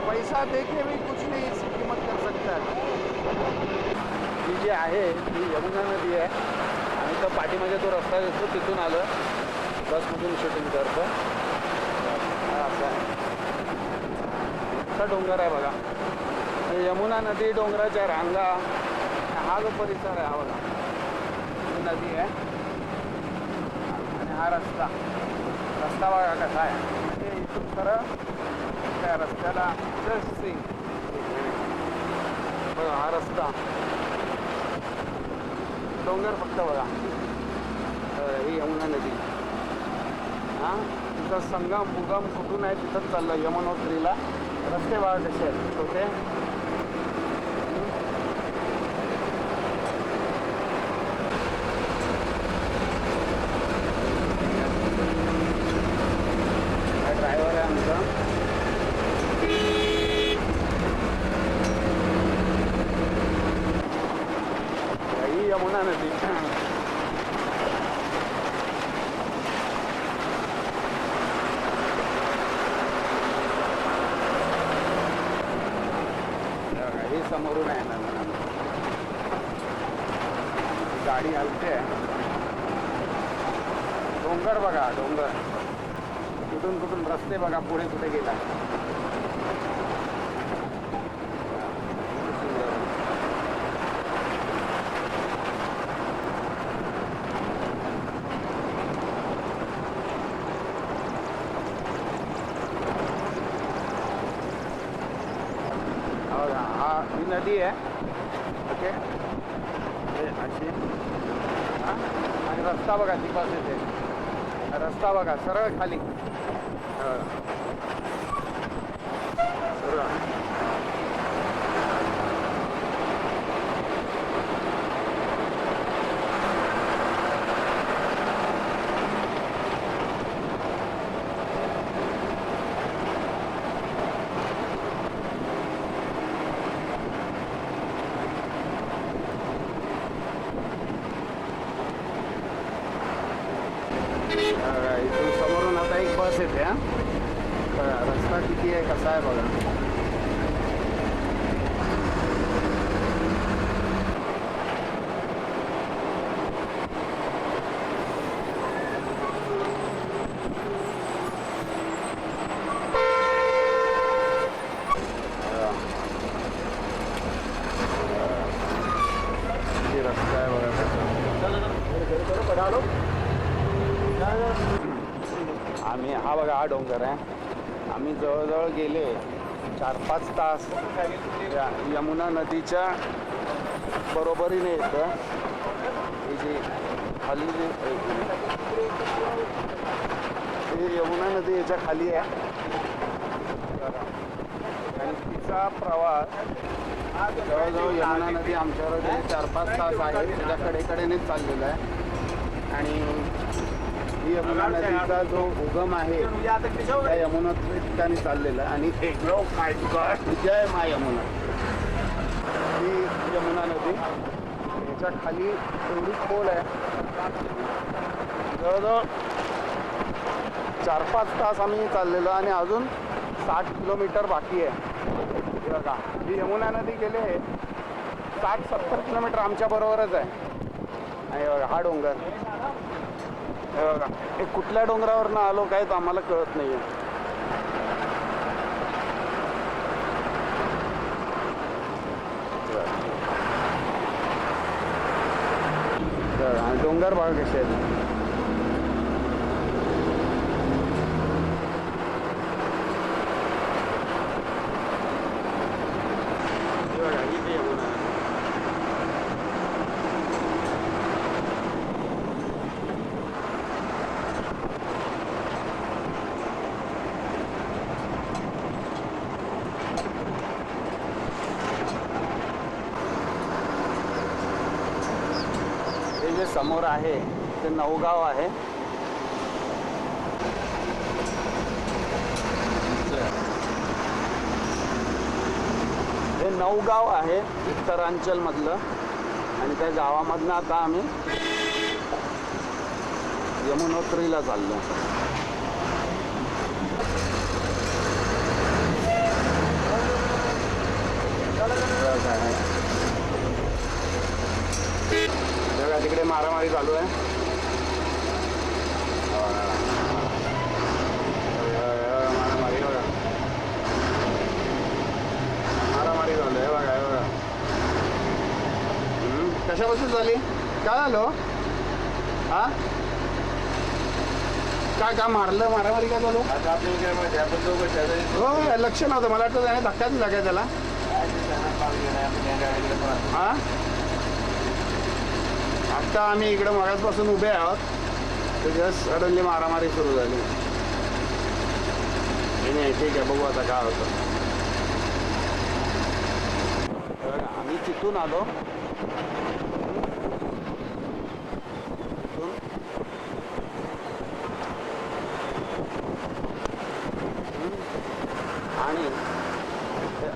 पैसा देखे भी कुछ नहीं इसकी कीमत कर सकता है. ही जी आहे ती यमुना नदी आहे. आणि तो पाठीमागे जो रस्ता दिसतो तिथून आलं, बसमधून शूटिंग करतो. असा डोंगर आहे बघा. यमुना नदी, डोंगराच्या रांगा, हा जो परिसर आहे हा बघा, ही नदी आहे. आणि हा रस्ता बघा कसा आहे. म्हणजे इथून खरं त्या रस्त्याला जस्ट सी बघा, हा रस्ता, डोंगर फक्त बघा. ही यमुना नदी. हां तिथं संगम उगम कुठून आहे तिथंच चाललं यमुनोत्रीला. रस्ते बघा कसे आहेत छोटे. ड्रायव्हर आहे आमचा. ही यमुना नदी. ही समोरून आहे ना गाडी हलते. डोंगर बघा, डोंगर कुठून रस्ते बघा, पुढे कुठे गेला. हा ही नदी आहे. ओके अशी. आणि रस्ता बघा ती बस येते. रस्ता बघा सरळ खाली. सरळ दिवस येते हा. रस्ता किती आहे कसा आहे बघा. किती रस्ता आहे बघा आम्ही हा बघा हा डोंगर आहे. आम्ही जवळजवळ गेले 4-5 तास यमुना नदीच्या बरोबरीने येतं. ही जी खाली ही यमुना नदी याच्या खाली आहे आणि तिचा प्रवास जवळजवळ यमुना नदी आमच्यावर 4-5 तास आहे त्याच्या कडेकडेनेच चाललेला आहे. आणि ही यमुना नदीचा जो उगम आहे त्या यमुना ठिकाणी चाललेला आहे. आणि जय मा यमुना ही यमुना नदी याच्या खाली एवढी खोल आहे. जवळजवळ 4-5 तास आम्ही चाललेलो आणि अजून 60 किलोमीटर बाकी आहे. हे बघा ही यमुना नदी गेले 60-70 किलोमीटर आमच्या बरोबरच आहे. आणि बघा हा डोंगर हे बघा हे कुठल्या डोंगरावरनं आलो काय तर आम्हाला कळत नाही आहे. डोंगर बघा कसे आहेत. हे जे समोर आहे ते नवगाव आहे. हे नवगाव आहे उत्तरांचलमधलं आणि त्या गावामधनं आता आम्ही यमुनोत्रीला चाललो. बघा तिकडे मारामारी चालू आहे. मारामारी बघा मारामारी चालू आहे बघा बघा. कशापासून झाली काय झालं हा काय मारलं मारामारी काय चालू हो लक्ष नव्हतं मला वाटतं त्याने धक्का दिला काय त्याला हा. आत्ता आम्ही इकडे मगाचपासून उभे आहोत तर जस्ट सडनली मारामारी सुरू झाली. नाही ठीक आहे बघू आता काय होतं. आम्ही तिथून आलो आणि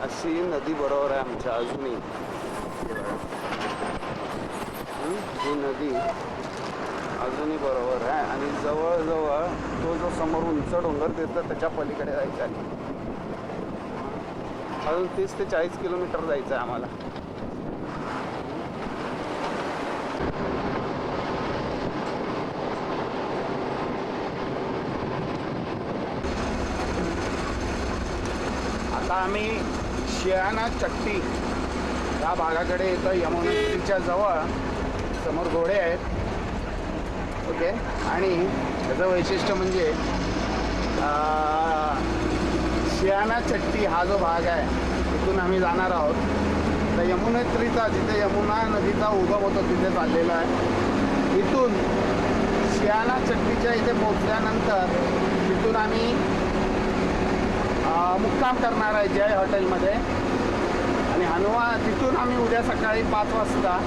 अशी नदी बरोबर आहे आमच्या अजूनही. ही नदी अजूनही बरोबर आहे आणि जवळजवळ तो जो समोर उंच डोंगर दिसतो त्याच्या पलीकडे जायचं आहे. अजून 30 ते 40 किलोमीटर जायचं आहे आम्हाला. आता आम्ही शियाना चट्टी या भागाकडे येतो. यमुना नदीच्या जवळ समोर घोडे आहेत. ओके आणि त्याचं वैशिष्ट्य म्हणजे शियाना चट्टी हा जो भाग आहे तिथून आम्ही जाणार आहोत. तर यमुनेत्रीचा जिथे यमुना नदीचा उगम होतो तिथे चाललेला आहे. इथून शियाना चट्टीच्या इथे पोचल्यानंतर तिथून आम्ही मुक्काम करणार आहे जय हॉटेलमध्ये. आणि तिथून आम्ही उद्या सकाळी 5 वाजता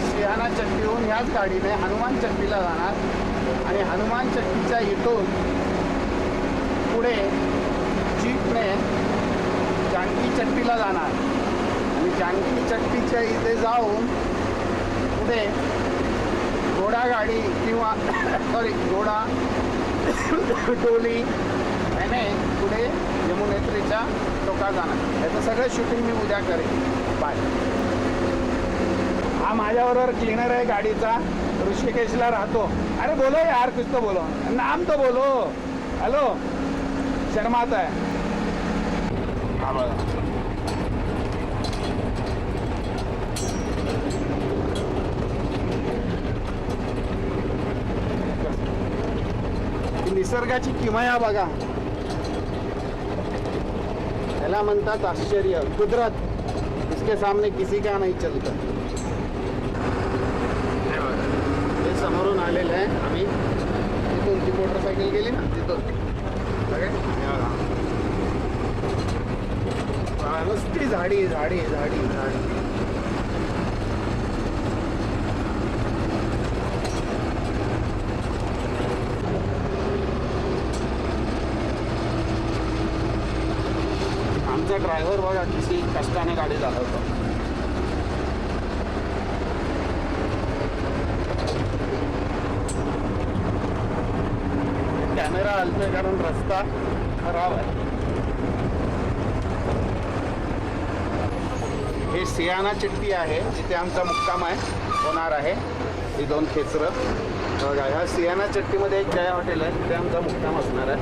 शियाना चट्टीहून ह्याच गाडीने हनुमान चट्टीला जाणार आणि हनुमान चट्टीच्या इथून पुढे जीपने जानकी चट्टीला जाणार आणि जानकी चट्टीच्या इथे जाऊन पुढे घोडागाडी किंवा घोडा टोली आणि पुढे यमुनेत्रीच्या टोका जाणार. याचं सगळं शूटिंग मी उद्या करेन. बाय. हा माझ्याबरोबर क्लीनर आहे गाडीचा, ऋषिकेशला राहतो. अरे बोलो यार, कुछ तो बोलो, नाम तो बोलो. हॅलो, शर्माता है. हा बघा, निसर्गाची किमया बघा. याला म्हणतात आश्चर्य, कुदरत. इसके सामने किसी का नहीं चलता. हे समोरून आलेलं आहे. आम्ही तिथून ती मोटरसायकल गेली ना तिथून सगळे नुसती झाडी झाडी झाडी झाडी. आमचा ड्रायव्हर बघा किती कष्टाने गाडी चालवतो. कॅमेरा हलतोय कारण रस्ता खराब आहे. हे सियाना चिट्टी आहे, जिथे आमचा मुक्काम होणार आहे. ही 2 खेचरं बघा. ह्या सियाना चिट्टीमध्ये एक जय हॉटेल आहे, तिथे आमचा मुक्काम असणार आहे.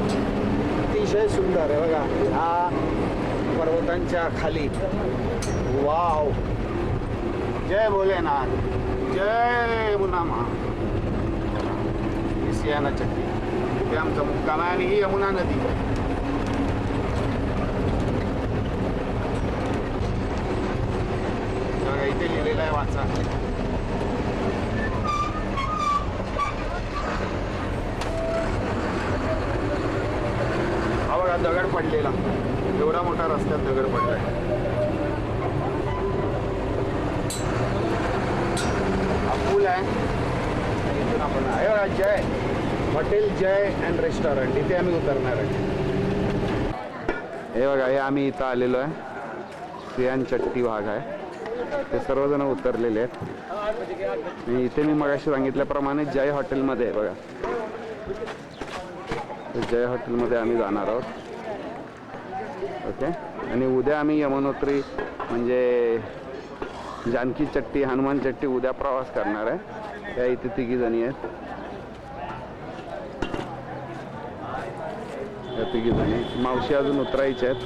अतिशय सुंदर आहे बघा. हा पर्वतांच्या खाली. वाव. जय भोलेनाथ, जय मुनामा. ही सियाना चट्टी, तिथे आमचा मुक्काम आहे. आणि ही यमुना नदी. बघा इथे लिहिलेलं आहे, वाचा. हा बघा दगड पडलेला, एवढा मोठा रस्त्यात दगड पडलाय. हा पूल आहे. इथून आपण आहे जय हॉटेल, जय अँड रेस्टॉरंट. इथे आम्ही उतरणार आहे. हे बघा, हे आम्ही इथं आलेलो आहे. सियान चट्टी भाग आहे. ते सर्वजण उतरलेले आहेत. आणि इथे मी मगाशी सांगितल्याप्रमाणे जय हॉटेलमध्ये आहे बघा. जय हॉटेलमध्ये आम्ही जाणार आहोत. ओके. आणि उद्या आम्ही यमुनोत्री म्हणजे जानकी चट्टी, हनुमान चट्टी उद्या प्रवास करणार आहे. त्या इथे 3 जणी आहेत. त्या 3 जणी. मावशी अजून उतरायच्या आहेत.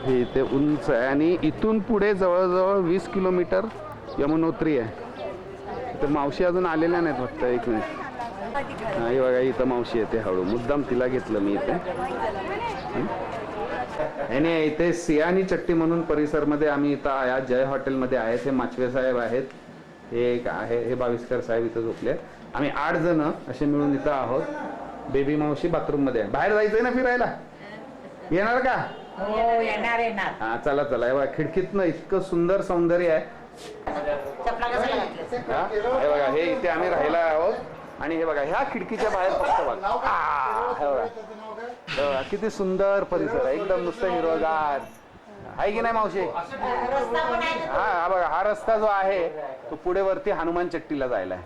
हे इथे उंच आहे आणि इथून पुढे जवळजवळ 20 किलोमीटर यमुनोत्री आहे. तर मावशी अजून आलेल्या नाहीत फक्त. 1 मिनिट. नाही बघा, इथं मावशी येते हळू. मुद्दाम तिला घेतलं मी इथे. आणि इथे सियानी चट्टी म्हणून परिसरमध्ये आम्ही इथं या जय हॉटेलमध्ये आहे. हे माचवे साहेब आहेत. हे एक आहे, हे भाविस्कर साहेब इथं झोपले. आम्ही 8 जण असे मिळून इथं आहोत. बेबी मावशी बाथरूम मध्ये आहे. बाहेर जायचंय ना फिरायला, येणार का? हो येणार येणार. हा चला चला. हे बघा खिडकीतनं इतकं सुंदर सौंदर्य आहे. हे बघा, हे इथे आम्ही राहिला आहोत. आणि हे बघा, ह्या खिडकीच्या बाहेर फक्त बघा. हे बघा किती सुंदर परिसर आहे. एकदम नुसतं हिरवगार आहे की नाही मावशी? हा बघा, हा रस्ता जो आहे तो पुढे वरती हनुमान चट्टीला जायला आहे.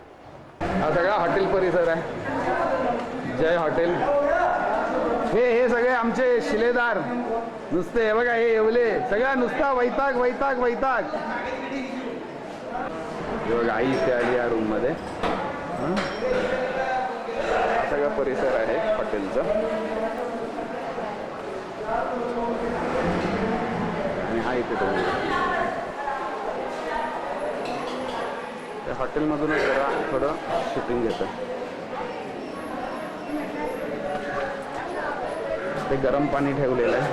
हा सगळा हॉटेल परिसर आहे, जय हॉटेल. हे सगळे आमचे शिलेदार नुसते. हे बघा, हे येवले सगळा नुसता वैताग वैताग वैताग. हे बघा, आई इथे आली या रूम मध्ये. हा सगळा परिसर आहे हॉटेलचा. आणि हा इथे तो हॉटेलमधूनच जरा थोडं शूटिंग घेतं. ते गरम पाणी ठेवलेलं आहे.